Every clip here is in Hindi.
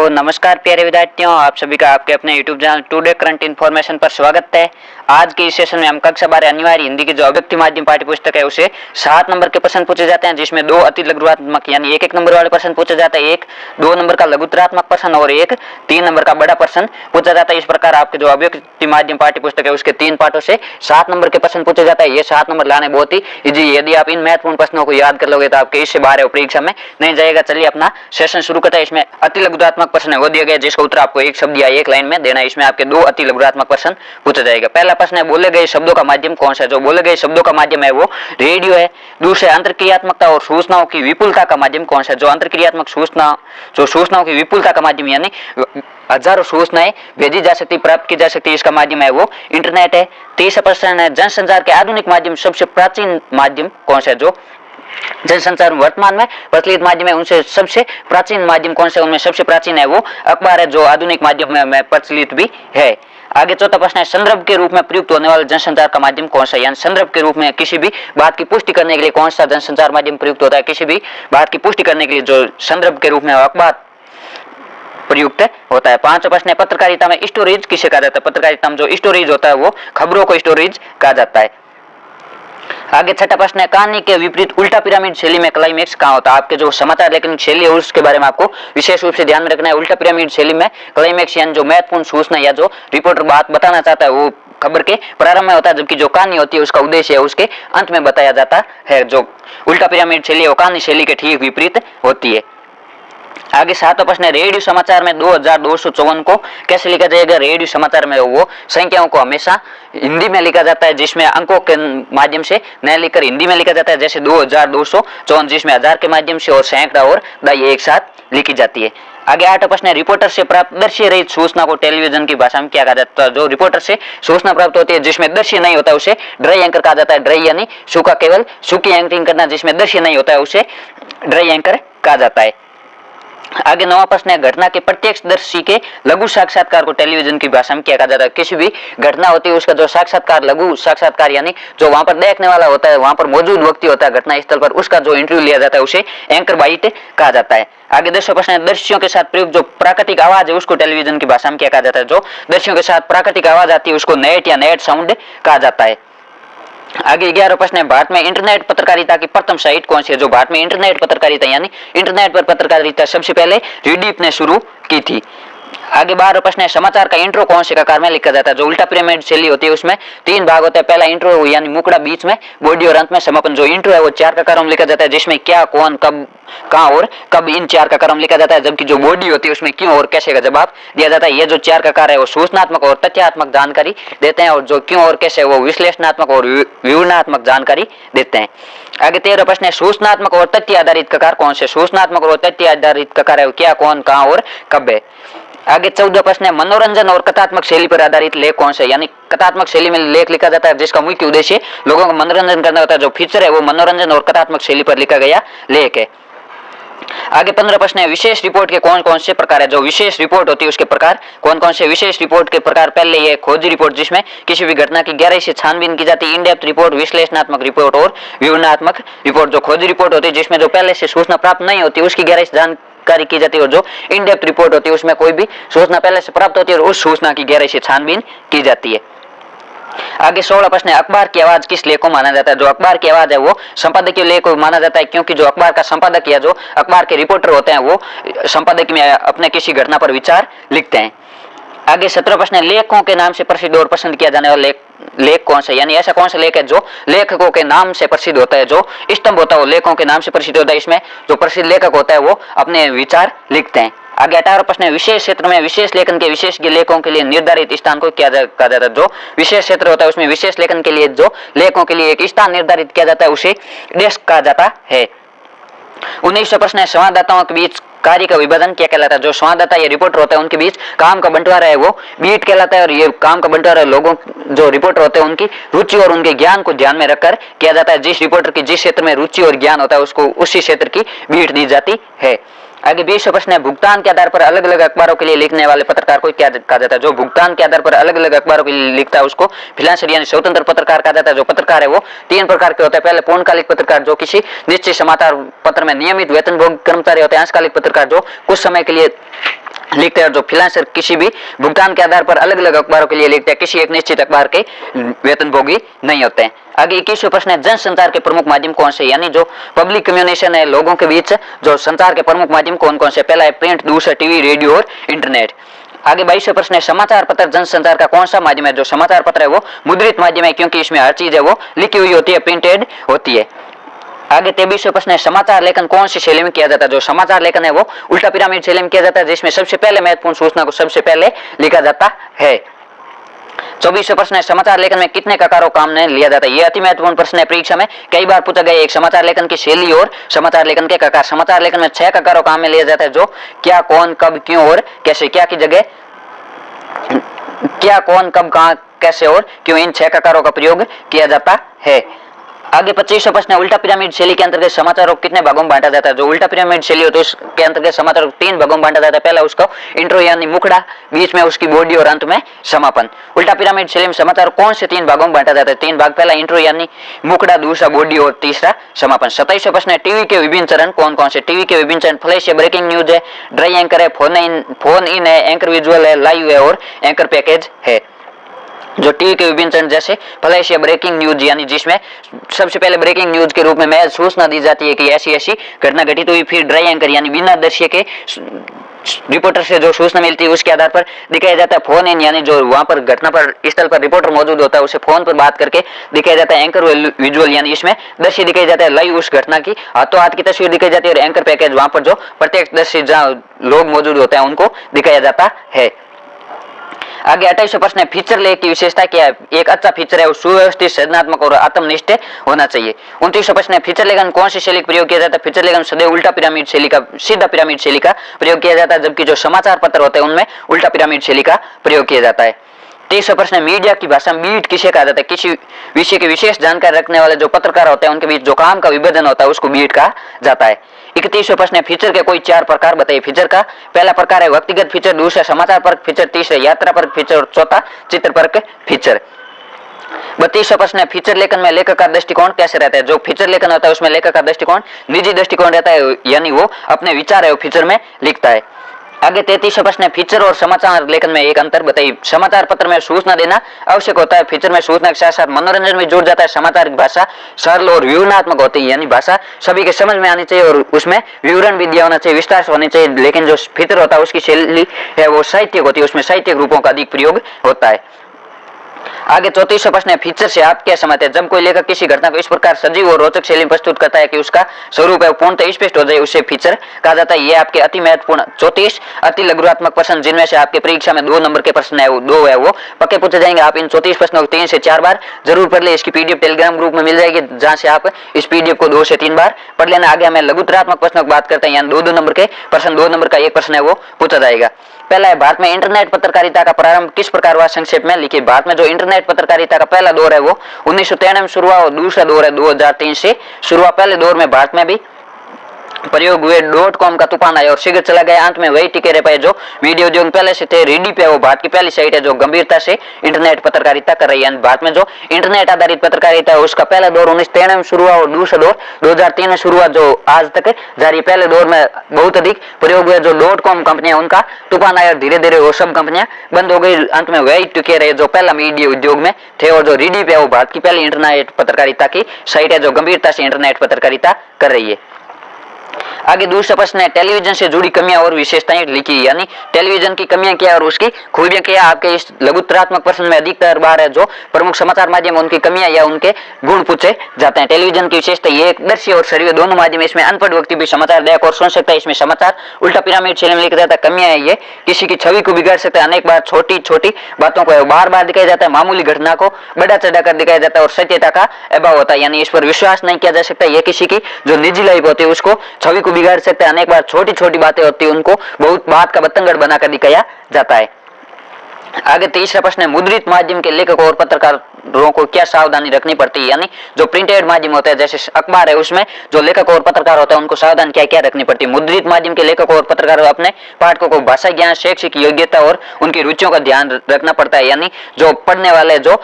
तो नमस्कार प्यारे विद्यार्थियों, आप सभी का आपके अपने YouTube channel today current information पर स्वागत है। आज के इस सेशन में हम कक्षा 12 अनिवार्य हिंदी की जो अव्यक्ति माध्यम पाठ्य पुस्तक है उसे 7 नंबर के प्रश्न पूछे जाते हैं, जिसमें 2 अति लघुत्तरात्मक यानी 1-1 नंबर वाले प्रश्न पूछे जाते हैं, 1-2 नंबर का लघुत्तरात्मक प्रश्न और 1-3 नंबर का बड़ा प्रश्न पूछा जाता है। इस प्रकार आपके जो अव्यक्ति माध्यम पाठ्य पुस्तक है उसके 3 पाठों से 7 नंबर के प्रश्न पूछे जाते हैं। ये 7 नंबर लाने बहुत ही इजी। यदि आप इन महत्वपूर्ण प्रश्नों को याद कर लोगे तो आपके इससे बाहर परीक्षा में नहीं जाएगा। चलिए अपना सेशन शुरू करते हैं। इसमें अति लघुत्तरात्मक प्रश्न है वो दिया गया, जिसका उत्तर आपको एक शब्द या एक लाइन में देना है। इसमें आपके 2 अति लघुत्तरात्मक प्रश्न पूछा जाएगा। पहला प्रश्न है, बोले गए शब्दों का माध्यम कौन सा है? जो बोले गए शब्दों का माध्यम है वो रेडियो है। दूसरे, अंतरक्रियात्मकता और सूचनाओं की विपुलता का माध्यम कौन सा है? जो अंतरक्रियात्मक सूचनाओं की विपुलता का माध्यम यानी हजारों सूचनाएं भेजी जा सकती, प्राप्त की जा सकती, इसका माध्यम है वो इंटरनेट है। तीसरा प्रश्न है, जनसंचार के आधुनिक माध्यम सबसे प्राचीन माध्यम कौन सा है? जो जनसंचार वर्तमान में प्रचलित माध्यम है उनसे सबसे प्राचीन माध्यम कौन सा है? उनमें सबसे प्राचीन है वो अखबार है, जो आधुनिक माध्यम में प्रचलित भी है। आगे चौथा प्रश्न है, संदर्भ के रूप में प्रयुक्त होने वाला जनसंचार का माध्यम कौन सा है? यानी संदर्भ के रूप में किसी भी बात की पुष्टि करने के लिए कौन सा जनसंचार माध्यम प्रयुक्त होता है? किसी भी बात की पुष्टि करने के लिए जो संदर्भ के रूप में अखबार प्रयुक्त होता है। पांचवा प्रश्न है, पत्रकारिता में स्टोरेज किसे कहा जाता है? पत्रकारिता में जो स्टोरेज होता है वो खबरों को स्टोरेज कहा जाता है। आगे छठा प्रश्न है, कहानी के विपरीत उल्टा पिरामिड शैली में क्लाइमेक्स कहाँ होता है? आपके जो समाचार लेखन शैली है उसके बारे में आपको विशेष रूप से ध्यान में रखना है। उल्टा पिरामिड शैली में क्लाइमेक्स यानी जो महत्वपूर्ण सूचना या जो रिपोर्टर बात बताना चाहता है वो खबर के प्रारंभ में होता है, जबकि जो कहानी होती है उसका उद्देश्य है उसके अंत में बताया जाता है। जो उल्टा पिरामिड शैली है वो कहानी शैली के ठीक विपरीत होती है। आगे 7वां प्रश्न है, रेडियो समाचार में 2254 को कैसे लिखा जाएगा? रेडियो समाचार में वो संख्याओं को हमेशा हिंदी में लिखा जाता है, जिसमें अंकों के माध्यम से न लिखकर हिंदी में लिखा जाता है। जैसे 2254 जिसमें 1000 के माध्यम से और सैकड़ा और दाई एक साथ लिखी जाती है। आगे 8वां प्रश्न है, रिपोर्टर से प्राप्त दृश्य रहित सूचना को टेलीविजन की भाषा में क्या कहा जाता है? जो रिपोर्टर से सूचना प्राप्त होती है जिसमें दृश्य नहीं होता है उसे ड्राई एंकर कहा जाता है। ड्राई यानी सूखा, केवल सूखी एंकरिंग करना, जिसमें दृश्य नहीं होता है उसे ड्राई एंकर कहा जाता है। आगे 9वां प्रश्न है, घटना के प्रत्यक्षदर्शी के लघु साक्षात्कार को टेलीविजन की भाषा में क्या कहा जाता है? किसी भी घटना होती है उसका जो साक्षात्कार, लघु साक्षात्कार यानी जो वहां पर देखने वाला होता है, वहां पर मौजूद व्यक्ति होता है घटना स्थल पर, उसका जो इंटरव्यू लिया जाता है उसे एंकर बाइट कहा जाता है। आगे 10वां प्रश्न है, दृश्यों के साथ प्रयुक्त जो प्राकृतिक आवाज है उसको टेलीविजन की भाषा में क्या कहा जाता है? जो दृश्यों के साथ प्राकृतिक आवाज आती है उसको नेट या नेट साउंड कहा जाता है। आगे 11वां प्रश्न है, भारत में इंटरनेट पत्रकारिता की प्रथम साइट कौन सी है? जो भारत में इंटरनेट पत्रकारिता यानी इंटरनेट पर पत्रकारिता सबसे पहले रीडीप ने शुरू की थी। आगे 12वां प्रश्न है, समाचार का इंट्रो कौन से ककार में लिखा जाता है? जो उल्टा पिरामिड शैली होती है उसमें 3 भाग होता है। पहला इंट्रो यानी मुकड़ा, बीच में बॉडी और अंत में समापन। जो इंट्रो है वो 4 ककारों में लिखा जाता है, जिसमें क्या, कौन, कब, कहाँ और कब, इन 4 ककारों में लिखा जाता है। जबकि जो बॉडी होती है उसमें क्यों और कैसे का जवाब दिया जाता है। ये जो 4 ककार है वो सूचनात्मक और तथ्यात्मक जानकारी देते हैं, और जो क्यों और कैसे वो विश्लेषणात्मक और विवरणात्मक जानकारी देते हैं। आगे 13वां प्रश्न है, सूचनात्मक और तथ्य आधारित ककार कौन से? सूचनात्मक और तथ्य आधारित ककार है क्या, कौन, कहाँ और कब है। आगे 14वां प्रश्न है, मनोरंजन और कथात्मक शैली पर आधारित लेख कौन सा है? यानी कथात्मक शैली में लेख लिखा जाता है जिसका मुख्य उद्देश्य लोगों को मनोरंजन करना होता है। जो फीचर है वो मनोरंजन और कथात्मक शैली पर लिखा गया लेख है। आगे 15 प्रश्न है, विशेष रिपोर्ट के कौन कौन से प्रकार है? जो विशेष रिपोर्ट होती है उसके प्रकार कौन कौन से? विशेष रिपोर्ट के प्रकार, पहले ये खोजी रिपोर्ट जिसमें किसी भी घटना की गहराई से छानबीन की जाती है। इन डेप्थ रिपोर्ट, विश्लेषणात्मक रिपोर्ट और विवरणात्मक रिपोर्ट। जो खोजी रिपोर्ट होती है जिसमें जो पहले से सूचना प्राप्त नहीं होती उसकी गहराई से जानकारी की जाती है, और जो इन डेप्थ रिपोर्ट होती है उसमें कोई भी सूचना पहले से प्राप्त होती है और उस सूचना की गहराई से छानबीन की जाती है। आगे 16वां प्रश्न है, अखबार की आवाज किस लेख को माना जाता है? जो अखबार की आवाज है वो संपादकीय लेख को माना जाता है, क्योंकि जो अखबार का संपादक या जो अखबार के रिपोर्टर होते हैं वो संपादकीय में अपने किसी घटना पर विचार लिखते हैं। आगे 17वां प्रश्न है, लेखकों के नाम से प्रसिद्ध और पसंद किया जाने वाला लेख कौन सा? यानी ऐसा कौन सा लेख है जो लेखकों के नाम से प्रसिद्ध होता है? जो स्तंभ होता है वो लेखकों के नाम से प्रसिद्ध होता है। इसमें जो प्रसिद्ध लेखक होता है वो अपने विचार लिखते हैं। आगे 18वां प्रश्न है, विशेष क्षेत्र में विशेष लेखन के विशेषज्ञ लेखों के लिए निर्धारित स्थान को क्या कहा जाता है? जो विशेष क्षेत्र होता है उसमें विशेष लेखन के लिए जो लेखों के लिए एक स्थान निर्धारित किया जाता है उसे डेस्क कहा जाता है। 19वां प्रश्न है, संवाददाताओं के बीच कार्य का विभाजन क्या कहलाता है? जो संवाददाता या रिपोर्टर होता है उनके बीच काम का बंटवारा है वो बीट कहलाता है, और ये काम का बंटवारा लोगों जो रिपोर्टर होते हैं उनकी रुचि और उनके ज्ञान को ध्यान में रखकर किया जाता है। जिस रिपोर्टर की जिस क्षेत्र में रुचि और ज्ञान होता है उसको उसी क्षेत्र की बीट दी जाती है। आगे 20वां प्रश्न है, भुगतान के आधार पर अलग अलग अखबारों के लिए लिखने वाले पत्रकार को क्या कहा जाता है? जो भुगतान के आधार पर अलग अलग अखबारों के लिए लिखता है उसको फ्रीलांसर यानी स्वतंत्र पत्रकार कहा जाता है। जो पत्रकार है वो 3 प्रकार के होते हैं। पहले पूर्णकालिक पत्रकार जो किसी निश्चित समाचार पत्र में नियमित वेतनभोगी कर्मचारी होते हैं। अंशकालिक पत्रकार जो कुछ समय के लिए लिखते हैं, और जो फ्रीलांसर किसी भी भुगतान के आधार पर अलग अलग अखबारों के लिए लिखते हैं, किसी एक निश्चित अखबार के वेतनभोगी नहीं होते हैं। आगे 21वां प्रश्न है, जनसंचार के प्रमुख माध्यम कौन से, यानी जो पब्लिक कम्युनिकेशन है, लोगों के बीच जो संचार के प्रमुख माध्यम कौन कौन से। पहला है प्रिंट, दूसरा टीवी, रेडियो और इंटरनेट। आगे 22वां प्रश्न है, समाचार पत्र जनसंचार का कौन सा माध्यम है। जो समाचार पत्र है वो मुद्रित माध्यम है, क्योंकि इसमें हर चीज है वो लिखी हुई होती है, प्रिंटेड होती है। आगे 23वां प्रश्न है, समाचार लेखन कौन सी शैली में किया जाता है। जो समाचार लेखन है वो उल्टा पिरामिड शैली में किया जाता है, जिसमें सबसे पहले महत्वपूर्ण सूचना को सबसे पहले लिखा जाता है। 24वां प्रश्न है, समाचार लेखन में कितने ककारों काम में लिया जाता है। यह अति महत्वपूर्ण प्रश्न है, परीक्षा में कई बार पूछा गया। एक समाचार लेखन की शैली और समाचार लेखन के ककार। समाचार लेखन में 6 ककारों काम में लिया जाता है, जो क्या, कौन, कब, क्यों और कैसे। क्या की जगह क्या, कौन, कब, कहां, कैसे और क्यों, इन 6 ककारों का प्रयोग किया जाता है। आगे 25वां प्रश्न है, उल्टा पिरामिड शैली के अंतर्गत समाचारों को कितने भागों में बांटा जाता है। जो उल्टा पिरामिड शैली होती है उसके अंतर्गत समाचारों को 3 भागों में बांटा जाता है। पहला उसका इंट्रो यानी मुखड़ा, बीच में उसकी बॉडी और अंत में समापन। उल्टा पिरामिड शैली में समाचार कौन से 3 भागों में बांटा जाता है। 3 भाग, पहला इंट्रो यानी मुखड़ा, दूसरा बॉडी और तीसरा समापन। 27वां प्रश्न है, टीवी के विभिन्न चरण कौन कौन से। टीवी के विभिन्न चरण फ्लैश है, ब्रेकिंग न्यूज है, ड्राई एंकर है, फोन इन है, एंकर विजुअल है, लाइव है और एंकर पैकेज है। जो टीवी के विभिन्न चरण जैसे फ्लैश या ब्रेकिंग न्यूज, यानी जिसमें सबसे पहले ब्रेकिंग न्यूज के रूप में महज सूचना दी जाती है कि ऐसी ऐसी घटना घटित हुई। फिर ड्राई एंकर यानी बिना दृश्य के रिपोर्टर से जो सूचना मिलती है उसके आधार पर दिखाया जाता है। फोन इन यानी जो वहां पर घटना पर स्थल पर रिपोर्टर मौजूद होता है उसे फोन पर बात करके दिखाया जाता है। एंकर विजुअल यानी इसमें दृश्य दिखाया जाता है, लाइव उस घटना की हाथों हाथ की तस्वीर दिखाई जाती है। और एंकर पैकेज वहां पर जो प्रत्येक दृश्य जहाँ लोग मौजूद होते हैं उनको दिखाया जाता है। आगे 28वां प्रश्न है, फीचर लेख की विशेषता क्या है। एक अच्छा फीचर है वो सुव्यवस्थित, सृजनात्मक और आत्मनिष्ठ होना चाहिए। 29वां प्रश्न है, फीचर लेखन कौन सी शैली का प्रयोग किया जाता है। फीचर लेखन सदैव उल्टा पिरामिड शैली का, सीधा पिरामिड शैली का प्रयोग किया जाता है, जबकि जो समाचार पत्र होते हैं उनमें उल्टा पिरामिड शैली का प्रयोग किया जाता है। 23वां प्रश्न है, मीडिया की भाषा में बीट किसे कहा जाता है। किसी विषय की विशेष जानकारी रखने वाले जो पत्रकार होते हैं उनके बीच जो काम का विभाजन होता है उसको बीट कहा जाता है। 31वां प्रश्न है, फीचर के कोई 4 प्रकार बताइए। फीचर का पहला प्रकार है व्यक्तिगत फीचर, दूसरा समाचार परक फीचर, तीसरा यात्रा परक फीचर और चौथा चित्र परक फीचर। 32वां प्रश्न है, फीचर लेखन में लेखक का दृष्टिकोण कैसे रहता है। जो फीचर लेखन होता है उसमें लेखक का दृष्टिकोण निजी दृष्टिकोण रहता है, यानी वो अपने विचार है वो फीचर में लिखता है। आगे 33वां प्रश्न है, फीचर और समाचार लेखन में एक अंतर बताइए। समाचार पत्र में सूचना देना आवश्यक होता है, फीचर में सूचना के साथ साथ मनोरंजन भी जुड़ जाता है। समाचार की भाषा सरल और विवरणात्मक होती है, यानी भाषा सभी के समझ में आनी चाहिए और उसमें विवरण भी दिया होना चाहिए, विस्तार से होनी चाहिए। लेकिन जो फीचर होता है उसकी शैली है वो साहित्यिक होती है, उसमें साहित्यिक रूपों का अधिक प्रयोग होता है। आगे 34वां प्रश्न है, फीचर से आप क्या समझते हैं। जब कोई लेखक किसी घटना को इस प्रकार सजीव और रोचक शैली में प्रस्तुत करता है कि उसका स्वरूप है पूर्णतः स्पष्ट हो जाए, उसे फीचर कहा जाता है। ये आपके अति महत्वपूर्ण 34 अति लघुरात्मक प्रश्न, जिनमें से आपके परीक्षा में 2 नंबर के प्रश्न है वो 2 है वो पक्के पूछे जाएंगे। आप इन 34 प्रश्नों को 3 से 4 बार जरूर पढ़ ले। इसकी पीडीएफ टेलीग्राम ग्रुप में मिल जाएगी, जहां से आप इस पीडीएफ को 2 से 3 बार पढ़ लेना। आगे हमें लघुतरात्मक प्रश्नों की बात करते हैं, यानी 2 नंबर के प्रश्न, 2 नंबर का एक प्रश्न है वो पूछा जाएगा। पहला है, भारत में इंटरनेट पत्रकारिता का प्रारंभ किस प्रकार हुआ, संक्षेप में लिखिए। भारत में जो इंटरनेट पत्रकारिता का पहला दौर है वो 1993 में शुरू हुआ और दूसरा दौर है 2003 से शुरू हुआ। पहले दौर में भारत में भी प्रयोग हुए .com का तूफान आया और शीघ्र चला गया, अंत में वही टिके रह पाए जो मीडिया उद्योग पहले से थे। रेडी पे वो भारत की पहली साइट है जो गंभीरता से इंटरनेट पत्रकारिता कर रही है। भारत में जो इंटरनेट आधारित पत्रकारिता है उसका पहला दौर 1993 में शुरू हुआ और दूसरा दौर 2003 में शुरू हुआ, जो आज तक जारी। पहले दौर में बहुत अधिक प्रयोग हुआ, जो .com कंपनियां उनका तूफान आया और धीरे धीरे वो सब कंपनियां बंद हो गई, अंत में वही टिके रहे जो पहला मीडिया उद्योग में थे। और जो रेडी पे वो भारत की पहली इंटरनेट पत्रकारिता की साइट है जो गंभीरता से इंटरनेट पत्रकारिता कर रही है। आगे दूसरा प्रश्न है, टेलीविजन से जुड़ी कमियां और विशेषताएं लिखी, यानी टेलीविजन की कमियां क्या और उसकी खूबियां क्या। आपके इस लघुतरात्मक प्रश्न में अधिकतर बार है जो प्रमुख समाचार माध्यम उनकी कमियां या उनके गुण पूछे जाते हैं। टेलीविजन की विशेषता ये एक दृश्य और श्रव्य दोनों माध्यम, इसमें अनपढ़ व्यक्ति भी समाचार देख और सुन सकता है। इसमें समाचार उल्टा पिरामिड शैली में लिखा जाता है। कमियां है ये किसी की छवि को बिगाड़ सकता है, अनेक बार छोटी छोटी बातों को बार बार दिखाया जाता है, मामूली घटना को बड़ा चढ़ाकर दिखाया जाता है और सत्यता का अभाव होता है, यानी इस पर विश्वास नहीं किया जा सकता। ये किसी की जो निजी लाइफ होती है उसको छवि को बिगाड़ सकते हैं, अनेक बार छोटी छोटी बातें होती है उनको बहुत बात का बतंगड़ बनाकर दिखाया जाता है। आगे तीसरा प्रश्न है, मुद्रित माध्यम के लेखक और पत्रकारों को क्या सावधानी रखनी पड़ती है, यानी जो प्रिंटेड माध्यम होता है जैसे अखबार है उसमें जो लेखक और पत्रकार होता है उनको सावधानी क्या क्या रखनी पड़ती है। मुद्रित माध्यम के लेखक और पत्रकार अपने पाठकों को भाषा ज्ञान, शैक्षिक योग्यता और उनकी रुचियों का ध्यान रखना पड़ता है, यानी जो पढ़ने वाले जो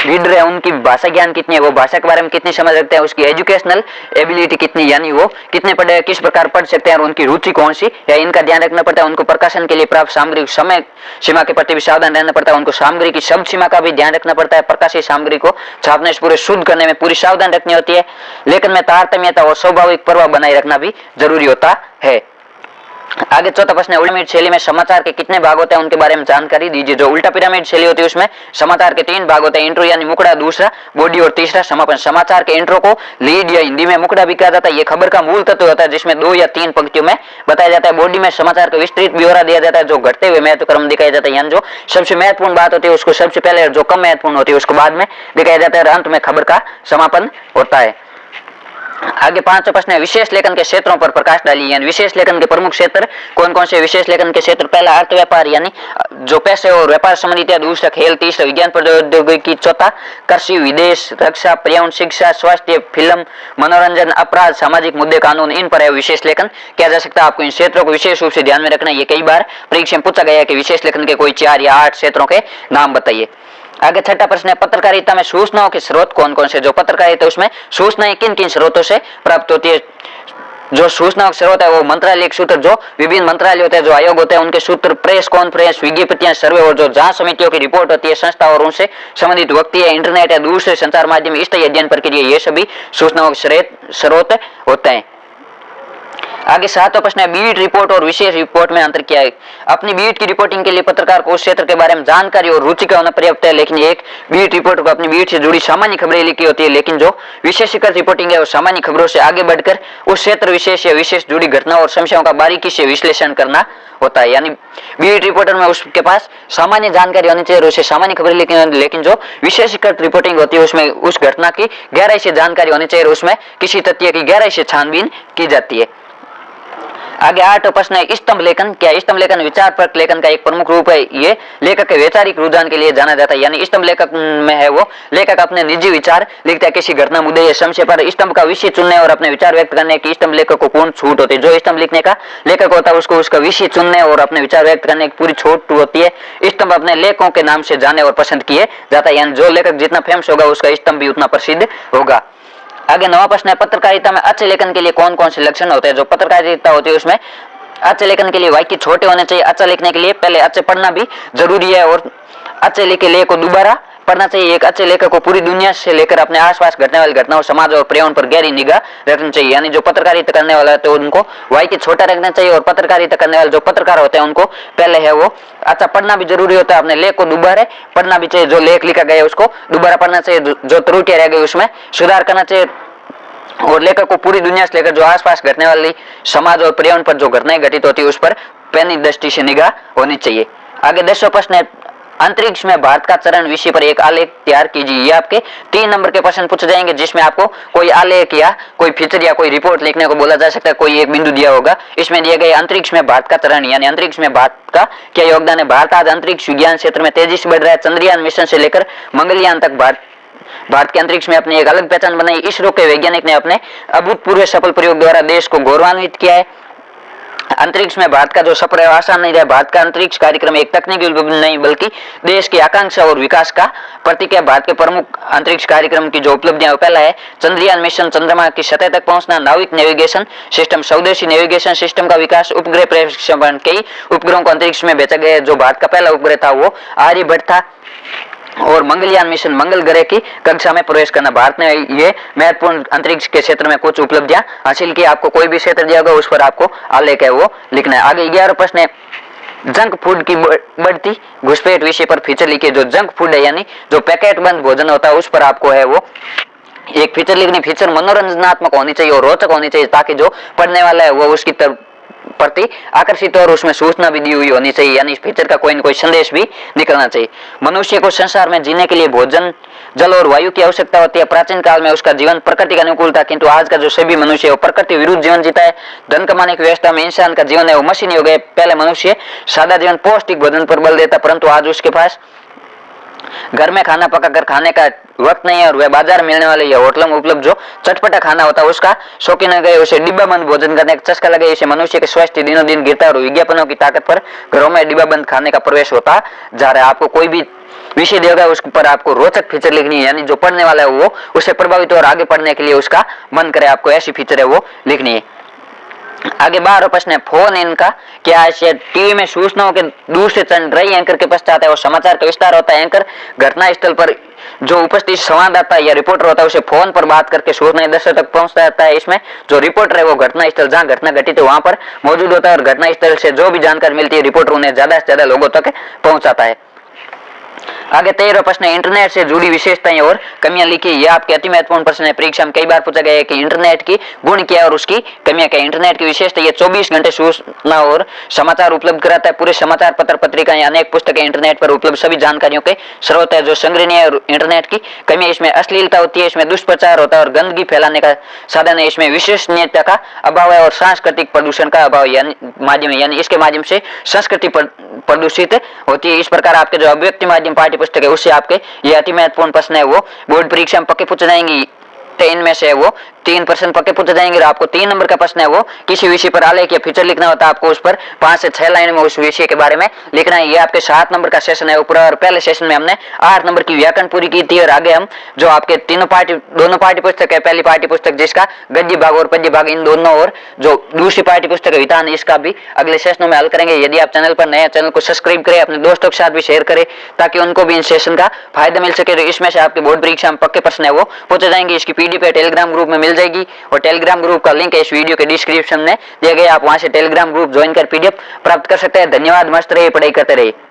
रीडर है उनकी भाषा ज्ञान कितनी है, वो भाषा के बारे में कितनी समझ रखते हैं, उसकी एजुकेशनल एबिलिटी कितनी, यानी वो कितने पढ़े, किस प्रकार पढ़ सकते हैं और उनकी रुचि कौन सी है, इनका ध्यान रखना पड़ता है। उनको प्रकाशन के लिए प्राप्त सामग्री समय सीमा के प्रति भी सावधान रहना पड़ता है। उनको सामग्री की शब्द सीमा का भी ध्यान रखना पड़ता है। प्रकाशित सामग्री को छापने से पूरे शुद्ध करने में पूरी सावधान रखनी होती है। लेखन में तारतम्यता और स्वाभाविक प्रवाह बनाए रखना भी जरूरी होता है। आगे चौथा प्रश्न है, उल्टा पिरामिड शैली में समाचार के कितने भाग होते हैं, उनके बारे में जानकारी दीजिए। जो उल्टा पिरामिड शैली होती है उसमें समाचार के 3 भाग होते हैं, इंट्रो यानी मुखड़ा, दूसरा बॉडी और तीसरा समापन। समाचार के इंट्रो को लीड या हिंदी में मुखड़ा भी कहा जाता है। ये खबर का मूल तत्व होता है जिसमें 2 या 3 पंक्तियों में बताया जाता है। बॉडी में समाचार का विस्तृत ब्यौरा दिया जाता है, जो घटते हुए महत्व क्रम दिखाया जाता है, यानी जो सबसे महत्वपूर्ण बात होती है उसको सबसे पहले और जो कम महत्वपूर्ण होती है उसको बाद में दिखाया जाता है और अंत में खबर का समापन होता है। आगे 5वां प्रश्न है, विशेष लेखन के क्षेत्रों पर प्रकाश डालिए, यानी विशेष लेखन के प्रमुख क्षेत्र कौन कौन से। विशेष लेखन के क्षेत्र, पहला अर्थ व्यापार यानी जो पैसे और व्यापार संबंधित है, दूसरा खेल, तीसरा विज्ञान प्रौद्योगिकी, चौथा कृषि, विदेश, रक्षा, पर्यावरण, शिक्षा, स्वास्थ्य, फिल्म, मनोरंजन, अपराध, सामाजिक मुद्दे, कानून, इन पर विशेष लेखन किया जा सकता है। आपको इन क्षेत्रों को विशेष रूप से ध्यान में रखना है। ये कई बार परीक्षा में पूछा गया है कि विशेष लेखन के कोई 4 या 8 क्षेत्रों के नाम बताइए। आगे 6वां प्रश्न है, पत्रकारिता में सूचनाओं के स्रोत कौन कौन से। जो पत्रकारिता उसमें सूचनाएं किन किन स्रोतों से प्राप्त होती है। जो सूचनाओं के स्रोत है वो मंत्रालय के सूत्र, जो विभिन्न मंत्रालय होते हैं, जो आयोग होते हैं उनके सूत्र, प्रेस कॉन्फ्रेंस, विज्ञप्तियां, सर्वे और जो जांच समितियों की रिपोर्ट होती है, संस्था और उनसे संबंधित व्यक्ति है, इंटरनेट है, दूसरे संचार माध्यम, स्थायी अध्ययन प्रक्रिया, ये सभी सूचनाओं के स्रोत होते हैं। आगे 7वां प्रश्न है, बीट रिपोर्ट और विशेष रिपोर्ट में अंतर क्या है। अपनी बीट की रिपोर्टिंग के लिए पत्रकार को उस क्षेत्र के बारे में जानकारी और रुचि का होना पर्याप्त है, लेकिन एक बीट रिपोर्ट को अपनी बीट से जुड़ी सामान्य खबरें लिखी होती है, लेकिन जो विशेषीकृत रिपोर्टिंग है वो सामान्य खबरों से आगे बढ़कर उस क्षेत्र विशेष या विशेष जुड़ी घटनाओं और समस्याओं का बारीकी से विश्लेषण करना होता है। यानी बीट रिपोर्टर में उसके पास सामान्य जानकारी होनी चाहिए और उसे सामान्य खबरें लिखनी होती है, लेकिन जो विशेषीकृत रिपोर्टिंग होती है उसमें उस घटना की गहराई से जानकारी होनी चाहिए और उसमें किसी तथ्य की गहराई से छानबीन की जाती है। आगे 8वां प्रश्न है, स्तंभ लेखन क्या। स्तंभ लेखन विचारपरक लेखन का एक प्रमुख रूप है। ये लेखक के वैचारिक रुझान के लिए जाना जाता है। यानी स्तंभ लेखक में है वो लेखक अपने निजी विचार लिखता है किसी घटना, मुद्दे या समस्या पर। स्तंभ का विषय चुनने और अपने विचार व्यक्त करने की स्तंभ लेखक को पूर्ण छूट होती है। जो स्तंभ लिखने का लेखक होता है उसको उसका विषय चुनने और अपने विचार व्यक्त करने की पूरी छूट होती है। स्तंभ अपने लेखकों के नाम से जाने और पसंद किए जाता है, यानी जो लेखक जितना फेमस होगा उसका स्तंभ भी उतना प्रसिद्ध होगा। आगे 9वां प्रश्न है, पत्रकारिता में अच्छे लेखन के लिए कौन कौन से लक्षण होते हैं। जो पत्रकारिता होती है उसमें अच्छे लेखन के लिए वाक्य छोटे होने चाहिए। अच्छा लिखने के लिए पहले अच्छे पढ़ना भी जरूरी है और अच्छे लिखे लेख को दोबारा पढ़ना चाहिए। एक अच्छे लेखक को पूरी दुनिया से लेकर अपने आसपास घटने वाली घटनाओं, समाज और पर्यावरण पर गहरी निगाह रखनी चाहिए। यानी जो पत्रकारिता करने वाला है तो उनको वाक्य छोटा रखना चाहिए और पत्रकारिता करने वाले जो पत्रकार होते हैं उनको पहले है वो अच्छा पढ़ना भी जरूरी होता है। अपने लेख को दोबारा पढ़ना भी चाहिए। जो लेख लिखा गया है उसको दोबारा पढ़ना चाहिए। जो त्रुटियां रह गई उसमें सुधार करना चाहिए और लेखक को पूरी दुनिया से लेकर जो आसपास घटने वाली समाज और पर्यावरण पर जो घटनाएं घटित होती है उस पर पैनी दृष्टि से निगाह होनी चाहिए। आगे 10वां प्रश्न है, अंतरिक्ष में भारत का चरण विषय पर एक आलेख तैयार कीजिए। ये आपके 3 नंबर के प्रश्न पूछे जाएंगे जिसमें आपको कोई आलेख या कोई फीचर या कोई रिपोर्ट लिखने को बोला जा सकता है। कोई एक बिंदु दिया होगा, इसमें दिया गया अंतरिक्ष में भारत का चरण, यानी अंतरिक्ष में भारत का क्या योगदान है। भारत आज अंतरिक्ष विज्ञान क्षेत्र में तेजी से बढ़ रहा है। चंद्रयान मिशन से लेकर मंगलयान तक भारत के अंतरिक्ष में अपनी एक अलग पहचान बनाई। इसरो के वैज्ञानिक ने अपने अभूतपूर्व सफल प्रयोग द्वारा देश को गौरवान्वित किया है। अंतरिक्ष में भारत का जो सफर है आसान नहीं रहा। भारत का अंतरिक्ष कार्यक्रम एक तकनीकी उपलब्धि नहीं बल्कि देश की आकांक्षा और विकास का प्रतीक है। भारत के प्रमुख अंतरिक्ष कार्यक्रम की जो उपलब्धियां पहला है चंद्रयान मिशन, चंद्रमा की सतह तक पहुंचना, नाविक नेविगेशन सिस्टम, स्वदेशी नेविगेशन सिस्टम का विकास, उपग्रह प्रक्षेपण। कई उपग्रहों को अंतरिक्ष में भेजा गया। जो भारत का पहला उपग्रह था वो आर्यभट्ट था और मंगलयान मिशन मंगल ग्रह की कक्षा में प्रवेश करना। भारत ने ये महत्वपूर्ण अंतरिक्ष के क्षेत्र में कुछ उपलब्धियां हासिल की। आपको कोई भी क्षेत्र दिया होगा उस पर आपको आलेख है वो लिखना है। आगे 11वां प्रश्न है, जंक फूड की बढ़ती घुसपैठ विषय पर फीचर लिखिए। जो जंक फूड है यानी जो पैकेट बंद भोजन होता है उस पर आपको है वो एक फीचर लिखनी। फीचर मनोरंजनात्मक होनी चाहिए और रोचक होनी चाहिए ताकि जो पढ़ने वाला है वो उसकी तरफ प्रति आकर्षित और उसमें सूचना भी दी हुई होनी चाहिए। यानी इस फीचर का कोई न कोई संदेश भी निकलना चाहिए। मनुष्य को संसार में जीने के लिए भोजन, जल और वायु की आवश्यकता होती है। प्राचीन काल में उसका जीवन प्रकृति का अनुकूल था, किंतु आज का जो सभी मनुष्य है वो प्रकृति विरुद्ध जीवन जीता है। धन कमाने की व्यवस्था में इंसान का जीवन है वो मशीनी हो गए। पहले मनुष्य सादा जीवन पौष्टिक भोजन पर बल देता, परंतु आज उसके पास घर में खाना पकाकर खाने का वक्त नहीं है और वह बाजार मिलने वाले या होटलों में उपलब्ध जो चटपटा खाना होता है उसका शौकीन हो गए, उसे डिब्बाबंद भोजन करने का चस्का लगे, इसे मनुष्य के स्वास्थ्य दिनों दिन गिरता है और विज्ञापनों की ताकत पर घरों में डिब्बाबंद खाने का प्रवेश होता जा रहा है। आपको कोई भी विषय देगा उस पर आपको रोचक फीचर लिखनी है, यानी जो पढ़ने वाला है वो उससे प्रभावित और आगे पढ़ने के लिए उसका मन करे, आपको ऐसी फीचर है वो लिखनी है। आगे 12वां प्रश्न है फोन इनका क्या है। टीवी में सूचनाओं के दूर से चल रही एंकर के पश्चात है वो समाचार का विस्तार होता है। एंकर घटना स्थल पर जो उपस्थित संवाददाता या रिपोर्टर होता है उसे फोन पर बात करके सूचनाएं दर्शक तक पहुंचता रहता है। इसमें जो रिपोर्टर है वो घटना स्थल जहां घटना घटित है वहां पर मौजूद होता है और घटना स्थल से जो भी जानकारी मिलती है रिपोर्टर उन्हें ज्यादा से ज्यादा लोगों तक पहुंचाता है। आगे 13वां प्रश्न है इंटरनेट से जुड़ी विशेषताएं और कमियां लिखी। यह आपके अति महत्वपूर्ण प्रश्न है, परीक्षा में कई बार पूछा गया है कि इंटरनेट की गुण क्या है और उसकी कमियां क्या है। इंटरनेट की विशेषता ये 24 घंटे सूचना और समाचार उपलब्ध कराता है। पूरे समाचार पत्र पत्रिकाएं अनेक पुस्तकें इंटरनेट पर उपलब्ध सभी जानकारियों के स्रोत है जो संग्रहणीय है। इंटरनेट की कमी इसमें अश्लीलता होती है, इसमें दुष्प्रचार होता है और गंदगी फैलाने का साधन है, इसमें विश्वसनीयता का अभाव है और सांस्कृतिक प्रदूषण का अभाव यानी इसके माध्यम से संस्कृति प्रदूषित होती है। इस प्रकार आपके जो अभिव्यक्ति माध्यम पाठ्य पुस्तक है उससे आपके ये अति महत्वपूर्ण प्रश्न है वो बोर्ड परीक्षा में पक्के पूछे जाएंगे। 10 में से वो 3 प्रश्न पक्के पूछे जाएंगे और आपको 3 नंबर का प्रश्न है वो किसी विषय पर आलेख या फीचर लिखना होता है। आपको उस पर 5 से 6 लाइन में उस विषय के बारे में लिखना है। ये आपके 7 नंबर का सेशन है ऊपर और पहले सेशन में हमने 8 नंबर की व्याकरण पूरी की थी और आगे हम जो आपके दोनों पाठ्य पुस्तक है, पहली पाठ्य पुस्तक जिसका गद्य भाग और पद्य भाग इन दोनों और जो दूसरी पाठ्य पुस्तक है विधान इसका भी अगले सेशनों में हल करेंगे। यदि आप चैनल पर नए चैनल को सब्सक्राइब करें, अपने दोस्तों के साथ भी शेयर करें ताकि उनको भी इन सेशन का फायदा मिल सके। तो इसमें से आपके बोर्ड परीक्षा में पक्के प्रश्न है वो पूछे जाएंगे। इसकी पीडीएफ टेलीग्राम ग्रुप में मिल जाएगी और टेलीग्राम ग्रुप का लिंक है इस वीडियो के डिस्क्रिप्शन में दिया गया, आप वहां से टेलीग्राम ग्रुप ज्वाइन कर पीडीएफ प्राप्त कर सकते हैं। धन्यवाद, मस्त रहिए, पढ़ाई करते रहिए।